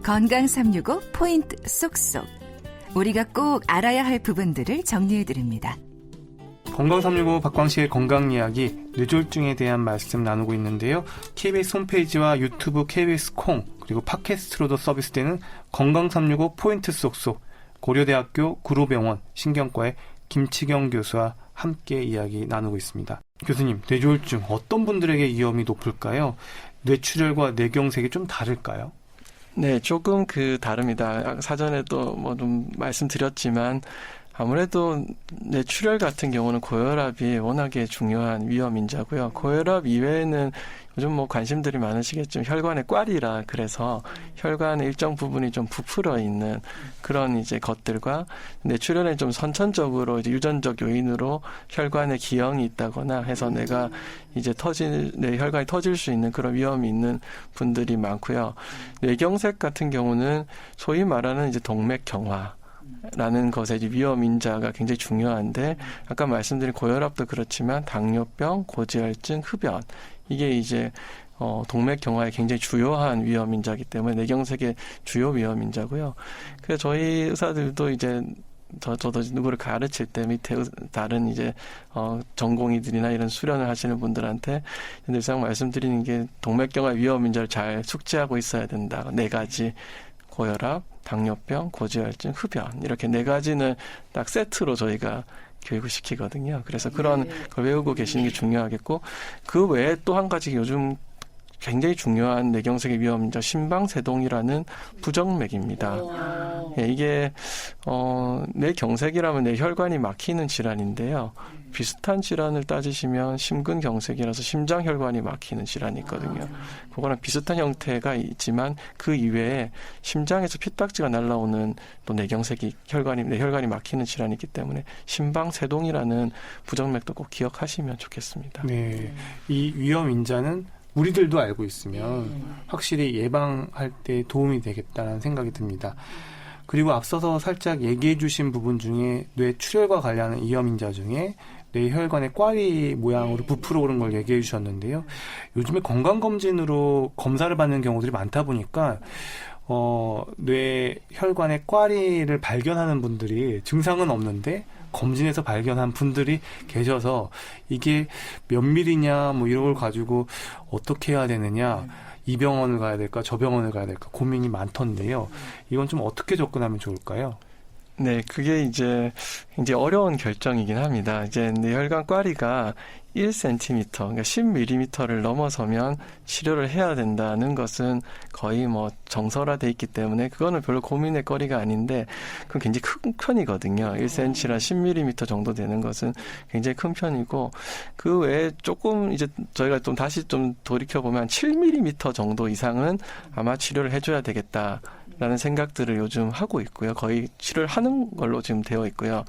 건강 365 포인트 쏙쏙. 우리가 꼭 알아야 할 부분들을 정리해드립니다. 건강 365 박광식의 건강 이야기, 뇌졸중에 대한 말씀 나누고 있는데요. KBS 홈페이지와 유튜브 KBS 콩 그리고 팟캐스트로도 서비스되는 건강 365 포인트 쏙쏙, 고려대학교 구로병원 신경과의 김치경 교수와 함께 이야기 나누고 있습니다. 교수님, 뇌졸중 어떤 분들에게 위험이 높을까요? 뇌출혈과 뇌경색이 좀 다를까요? 네, 조금 다릅니다. 사전에도 좀 말씀드렸지만 아무래도 뇌출혈 같은 경우는 고혈압이 워낙에 중요한 위험 인자고요. 고혈압 이외에는 요즘 관심들이 많으시겠지만 혈관의 꽈리라 그래서 혈관의 일정 부분이 좀 부풀어 있는 그런 이제 것들과 뇌출혈에 좀 선천적으로 이제 유전적 요인으로 혈관에 기형이 있다거나 해서 내가 이제 내 혈관이 터질 수 있는 그런 위험이 있는 분들이 많고요. 뇌경색 같은 경우는 소위 말하는 이제 동맥경화 라는 것의 위험 인자가 굉장히 중요한데, 아까 말씀드린 고혈압도 그렇지만 당뇨병, 고지혈증, 흡연, 이게 이제 동맥경화의 굉장히 주요한 위험 인자이기 때문에 뇌경색의 주요 위험 인자고요. 그래서 저희 의사들도 이제 저도 누구를 가르칠 때 밑에 다른 이제 전공의들이나 이런 수련을 하시는 분들한테 늘상 말씀드리는 게 동맥경화 위험 인자를 잘 숙지하고 있어야 된다. 4가지. 고혈압, 당뇨병, 고지혈증, 흡연, 이렇게 4가지는 딱 세트로 저희가 교육을 시키거든요. 그래서 그런 걸 외우고 계시는 게 중요하겠고, 그 외에 또 한 가지 요즘 굉장히 중요한 뇌경색의 위험인자 심방세동이라는 부정맥입니다. 예, 이게 뇌경색이라면 뇌혈관이 막히는 질환인데요. 비슷한 질환을 따지시면 심근경색이라서 심장혈관이 막히는 질환이 있거든요. 그거랑 비슷한 형태가 있지만 그 이외에 심장에서 핏박지가 날라오는 또 뇌경색이 뇌혈관이 막히는 질환이 있기 때문에 심방세동이라는 부정맥도 꼭 기억하시면 좋겠습니다. 네, 이 위험 인자는 우리들도 알고 있으면 확실히 예방할 때 도움이 되겠다는 생각이 듭니다. 그리고 앞서서 살짝 얘기해 주신 부분 중에 뇌출혈과 관련한 위험 인자 중에 뇌혈관의 꽈리 모양으로 부풀어 오른 걸 얘기해 주셨는데요. 요즘에 건강검진으로 검사를 받는 경우들이 많다 보니까 뇌혈관의 꽈리를 발견하는 분들이 증상은 없는데 검진에서 발견한 분들이 계셔서 이게 몇 밀리냐 이런 걸 가지고 어떻게 해야 되느냐, 이 병원을 가야 될까 저 병원을 가야 될까 고민이 많던데요. 이건 좀 어떻게 접근하면 좋을까요? 네, 그게 이제 굉장히 어려운 결정이긴 합니다. 이제 뇌혈관 꽈리가 1cm, 그러니까 10mm를 넘어서면 치료를 해야 된다는 것은 거의 정설화돼 있기 때문에 그거는 별로 고민의 거리가 아닌데, 그건 굉장히 큰 편이거든요. 1cm라 10mm 정도 되는 것은 굉장히 큰 편이고, 그 외에 조금 이제 저희가 다시 돌이켜보면 7mm 정도 이상은 아마 치료를 해줘야 되겠다 라는 생각들을 요즘 하고 있고요. 거의 치료를 하는 걸로 지금 되어 있고요.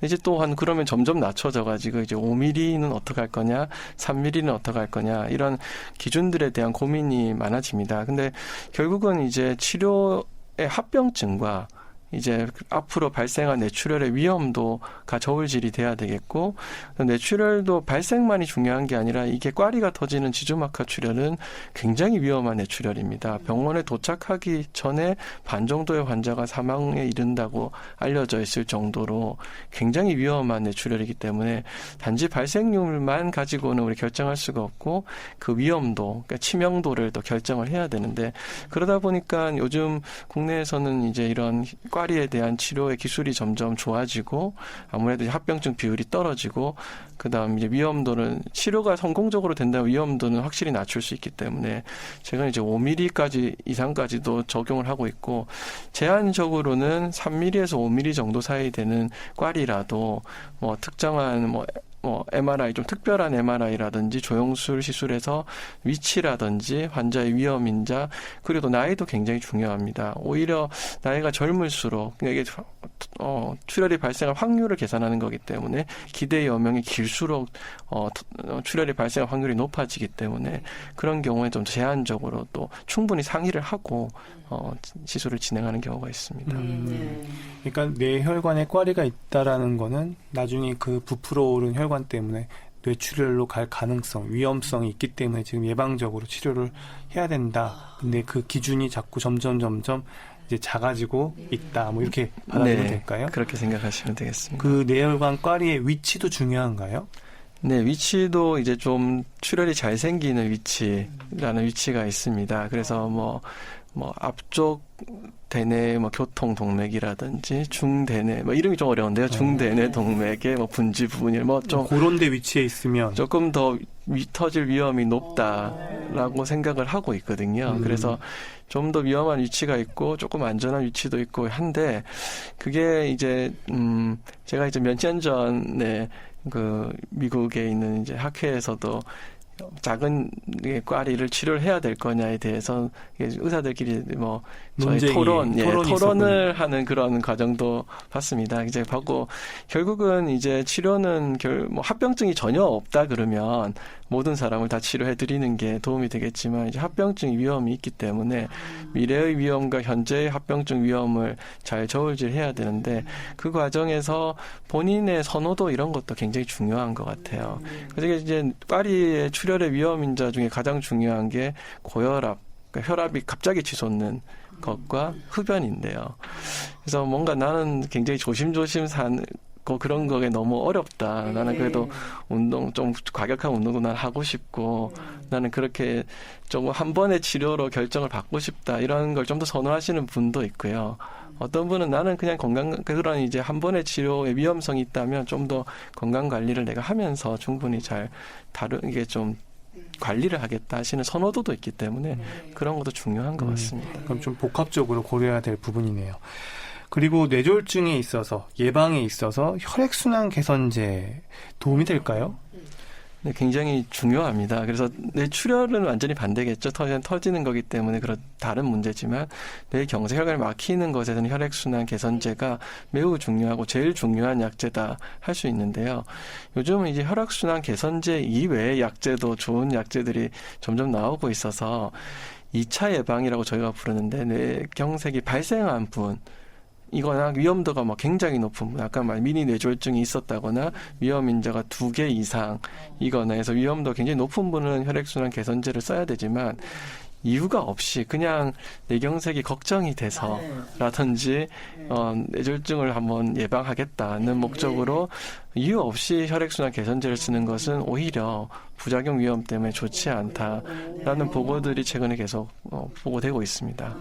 이제 또한 그러면 점점 낮춰져가지고 이제 5mm는 어떻게 할 거냐, 3mm는 어떻게 할 거냐, 이런 기준들에 대한 고민이 많아집니다. 근데 결국은 이제 치료의 합병증과 이제 앞으로 발생한 뇌출혈의 위험도가 저울질이 돼야 되겠고, 뇌출혈도 발생만이 중요한 게 아니라 이게 꽈리가 터지는 지주막하 출혈은 굉장히 위험한 뇌출혈입니다. 병원에 도착하기 전에 반 정도의 환자가 사망에 이른다고 알려져 있을 정도로 굉장히 위험한 뇌출혈이기 때문에 단지 발생률만 가지고는 우리 결정할 수가 없고 그 위험도, 그러니까 치명도를 또 결정을 해야 되는데, 그러다 보니까 요즘 국내에서는 이제 이런 꽈리에 대한 치료의 기술이 점점 좋아지고 아무래도 합병증 비율이 떨어지고, 그다음 이제 위험도는 치료가 성공적으로 된다면 위험도는 확실히 낮출 수 있기 때문에 최근 이제 5mm까지 이상까지도 적용을 하고 있고, 제한적으로는 3mm에서 5mm 정도 사이 되는 꽈리라도 특정한 MRI, 좀 특별한 MRI라든지 조영술 시술에서 위치라든지 환자의 위험 인자, 그리고 나이도 굉장히 중요합니다. 오히려 나이가 젊을수록 이게 출혈이 발생할 확률을 계산하는 거기 때문에 기대 여명이 길수록 출혈이 발생할 확률이 높아지기 때문에 그런 경우에 좀 제한적으로 또 충분히 상의를 하고 시술을 진행하는 경우가 있습니다. 그러니까 뇌혈관에 꽈리가 있다라는 거는 나중에 그 부풀어 오른 혈관 때문에 뇌출혈로 갈 가능성, 위험성이 있기 때문에 지금 예방적으로 치료를 해야 된다. 근데 그 기준이 자꾸 점점 이제 작아지고 있다. 뭐 이렇게 받아들이면 될까요? 그렇게 생각하시면 되겠습니다. 그 뇌혈관 꽈리의 위치도 중요한가요? 네, 위치도 이제 좀 출혈이 잘 생기는 위치라는 위치가 있습니다. 그래서 뭐 앞쪽 대뇌 교통 동맥이라든지 중대뇌 이름이 좀 어려운데요. 중대뇌 동맥의 분지 부분이 좀 그런 데 위치에 있으면 조금 더 터질 위험이 높다라고 생각을 하고 있거든요. 그래서 좀 더 위험한 위치가 있고 조금 안전한 위치도 있고 한데 그게 이제 제가 이제 몇 년 전에 그 미국에 있는 이제 학회에서도 작은 꽈리를 치료를 해야 될 거냐에 대해서 의사들끼리 저희 토론을 하는 그런 과정도 봤습니다. 이제 보고 결국은 이제 치료는 합병증이 전혀 없다 그러면 모든 사람을 다 치료해 드리는 게 도움이 되겠지만 이제 합병증 위험이 있기 때문에 미래의 위험과 현재의 합병증 위험을 잘 저울질해야 되는데 그 과정에서 본인의 선호도 이런 것도 굉장히 중요한 것 같아요. 그래서 이제 꽈리의 출혈의 위험인자 중에 가장 중요한 게 고혈압, 그러니까 혈압이 갑자기 치솟는 것과 흡연인데요. 그래서 뭔가 나는 굉장히 조심조심 사는 그런 거에 너무 어렵다. 나는 그래도 좀 과격한 운동도 난 하고 싶고 나는 그렇게 좀 한 번의 치료로 결정을 받고 싶다. 이런 걸 좀 더 선호하시는 분도 있고요. 어떤 분은 나는 그냥 그런 이제 한 번의 치료에 위험성이 있다면 좀 더 건강 관리를 내가 하면서 충분히 잘 이게 좀 관리를 하겠다 하시는 선호도도 있기 때문에 그런 것도 중요한 것 같습니다. 그럼 좀 복합적으로 고려해야 될 부분이네요. 그리고 뇌졸중에 있어서 예방에 있어서 혈액순환 개선제 도움이 될까요? 네, 굉장히 중요합니다. 그래서 뇌출혈은 완전히 반대겠죠. 터지는 거기 때문에 그런 다른 문제지만 뇌경색 혈관이 막히는 것에서는 혈액순환 개선제가 매우 중요하고 제일 중요한 약제다 할 수 있는데요. 요즘은 이제 혈액순환 개선제 이외의 약제도 좋은 약제들이 점점 나오고 있어서 2차 예방이라고 저희가 부르는데 뇌경색이 발생한 분 이거나 위험도가 굉장히 높은 분, 아까 미니 뇌졸중이 있었다거나 위험 인자가 2개 이상이거나 해서 위험도가 굉장히 높은 분은 혈액순환 개선제를 써야 되지만 이유가 없이 그냥 뇌경색이 걱정이 돼서라든지 뇌졸중을 한번 예방하겠다는 목적으로 이유 없이 혈액순환 개선제를 쓰는 것은 오히려 부작용 위험 때문에 좋지 않다라는 보고들이 최근에 계속 보고되고 있습니다.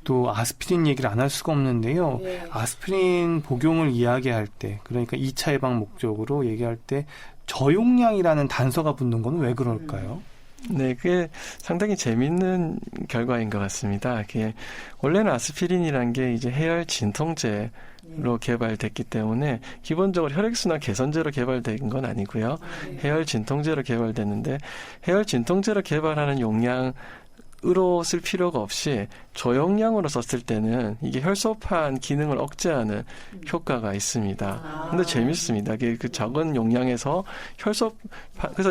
또 아스피린 얘기를 안 할 수가 없는데요. 아스피린 복용을 이야기할 때, 그러니까 2차 예방 목적으로 얘기할 때 저용량이라는 단서가 붙는 건 왜 그럴까요? 네, 그게 상당히 재밌는 결과인 것 같습니다. 그게 원래는 아스피린이란 게 이제 해열 진통제로 개발됐기 때문에 기본적으로 혈액순환 개선제로 개발된 건 아니고요. 해열 진통제로 개발됐는데 해열 진통제로 개발하는 용량 으로 쓸 필요가 없이 저용량으로 썼을 때는 이게 혈소판 기능을 억제하는 효과가 있습니다. 근데 재밌습니다. 이게 그 작은 용량에서 그래서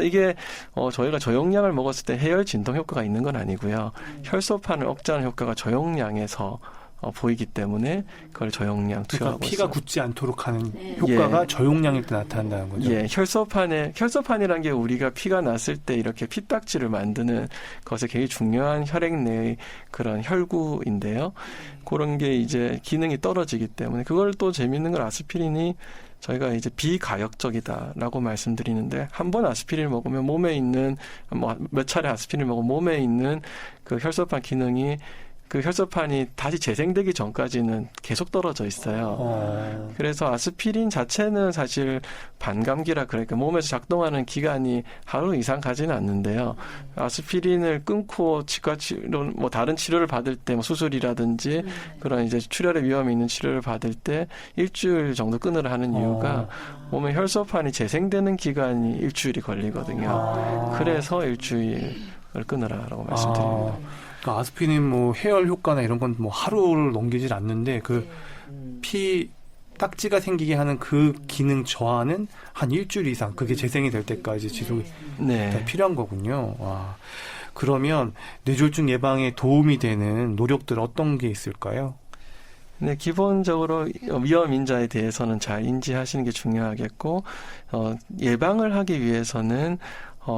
이게 저희가 저용량을 먹었을 때 해열 진통 효과가 있는 건 아니고요. 혈소판을 억제하는 효과가 저용량에서 보이기 때문에 그걸 저용량 투여하고 피가 있어요. 굳지 않도록 하는 효과가 저용량일 때 나타난다는 거죠. 예, 혈소판이란 게 우리가 피가 났을 때 이렇게 피딱지를 만드는 것에 굉장히 중요한 혈액 내의 그런 혈구인데요. 그런 게 이제 기능이 떨어지기 때문에 그걸 또 재밌는 건 아스피린이 저희가 이제 비가역적이다라고 말씀드리는데 한 번 아스피린을 먹으면 몸에 있는 몇 차례 아스피린을 먹으면 몸에 있는 그 혈소판 기능이 그 혈소판이 다시 재생되기 전까지는 계속 떨어져 있어요. 그래서 아스피린 자체는 사실 반감기라 그러니까 몸에서 작동하는 기간이 하루 이상 가지는 않는데요. 아스피린을 끊고 치과 치료, 다른 치료를 받을 때 수술이라든지 그런 이제 출혈의 위험이 있는 치료를 받을 때 일주일 정도 끊으라 하는 이유가 몸에 혈소판이 재생되는 기간이 일주일이 걸리거든요. 그래서 일주일을 끊으라라고 말씀드립니다. 그러니까 아스피린 해열 효과나 이런 건 하루를 넘기질 않는데 피 딱지가 생기게 하는 그 기능 저하는 한 일주일 이상 그게 재생이 될 때까지 지속이 필요한 거군요. 와. 그러면 뇌졸중 예방에 도움이 되는 노력들 어떤 게 있을까요? 근데 기본적으로 위험 인자에 대해서는 잘 인지하시는 게 중요하겠고, 예방을 하기 위해서는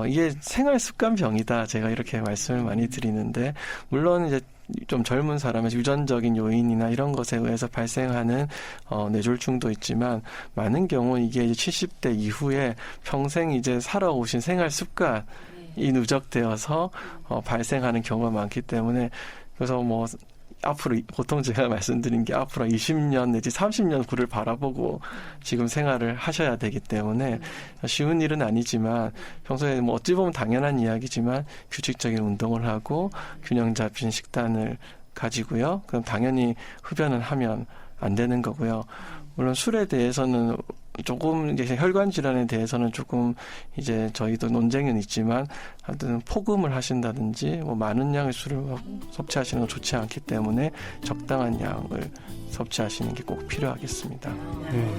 이게 생활 습관 병이다. 제가 이렇게 말씀을 많이 드리는데, 물론 이제 좀 젊은 사람의 유전적인 요인이나 이런 것에 의해서 발생하는 뇌졸중도 있지만, 많은 경우 이게 이제 70대 이후에 평생 이제 살아오신 생활 습관이 누적되어서 발생하는 경우가 많기 때문에, 그래서 뭐 앞으로 보통 제가 말씀드린 게 앞으로 20년 내지 30년 후를 바라보고 지금 생활을 하셔야 되기 때문에 쉬운 일은 아니지만, 평소에 뭐 어찌 보면 당연한 이야기지만 규칙적인 운동을 하고 균형 잡힌 식단을 가지고요. 그럼 당연히 흡연은 하면 안 되는 거고요. 물론 술에 대해서는 조금 이제 혈관 질환에 대해서는 조금 이제 저희도 논쟁은 있지만, 하여튼 폭음을 하신다든지 뭐 많은 양의 술을 섭취하시는 건 좋지 않기 때문에 적당한 양을 섭취하시는 게 꼭 필요하겠습니다. 네.